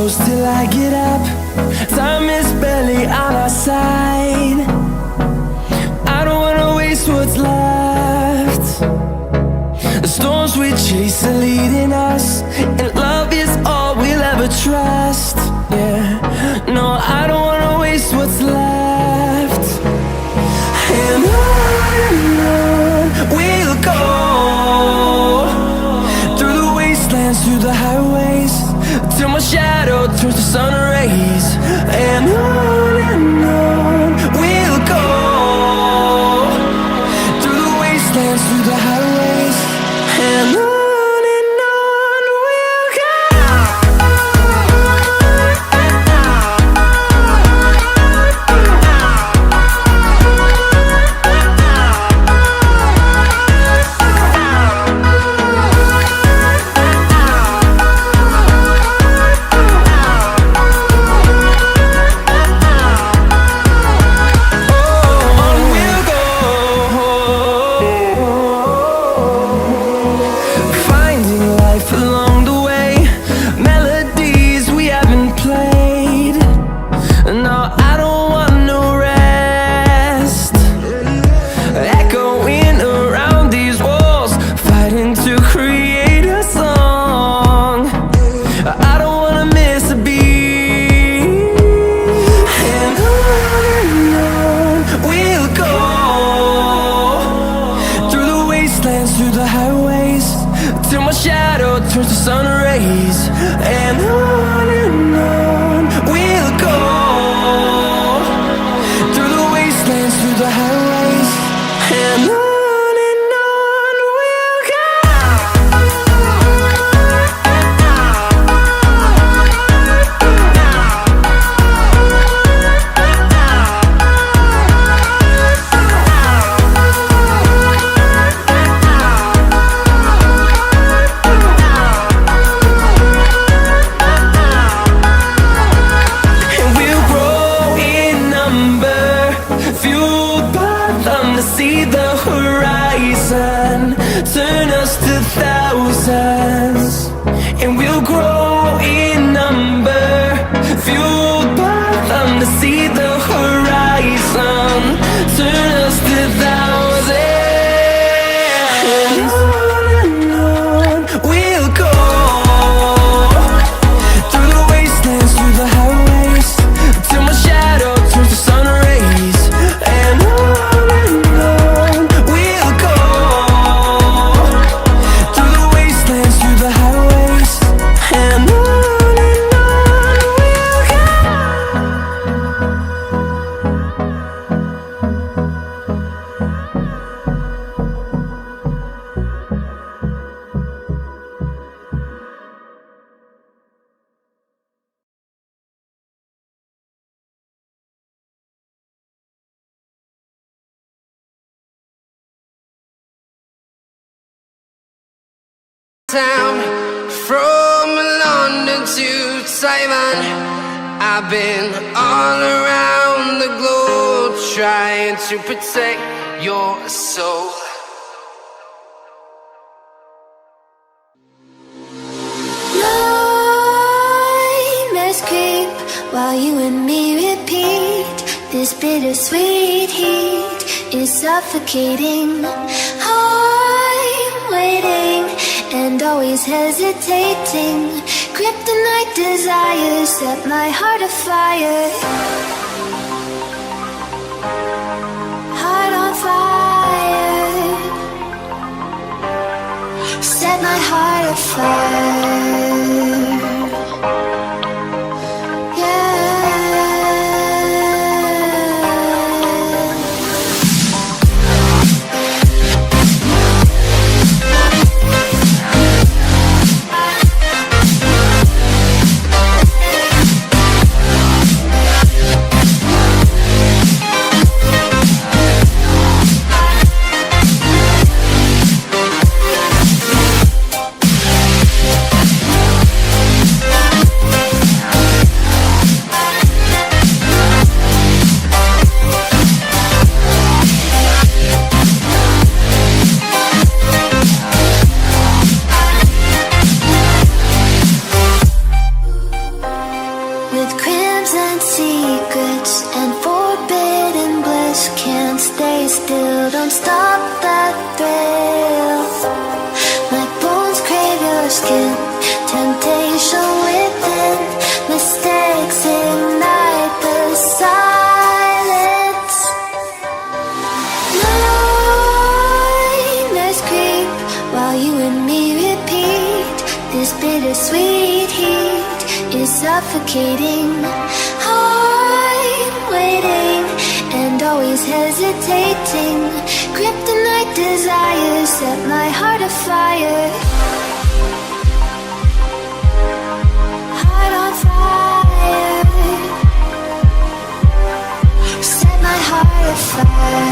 close till I get up. Time is barely on our side. I don't wanna waste what's left. The storms we chase are leading us, and love is all we'll ever trust. Yeah, no, I don't wanna waste what's left. And on we'll go, through the wastelands, through the highways, till my shadow turns to sun rays. And on we'll go, through the wastelands, through the highways, and on. Turns to sun rays, and on we'll go, through the wastelands, through the highways, and on we'll go. See the horizon turn us to thousands, and we'll grow in number, fueled by them to see the horizon turn us to thousands. And on we'll go, through the wastelands, through the highways, till my shadow turns to sun rays. And town, from London to Taiwan, I've been all around the globe trying to protect your soul. Nightmares creep while you and me repeat. This bittersweet heat is suffocating. I'm waiting and always hesitating. Kryptonite desires set my heart afire. Heart on fire. Set my heart afire. don't stop that thrill. My bones crave your skin, temptation within. Mistakes ignite the silence. Nightmares creep while you and me repeat. This bittersweet heat is suffocating. I'm waiting and always hesitating. Kryptonite desires set my heart afire. Heart on fire. Set my heart afire.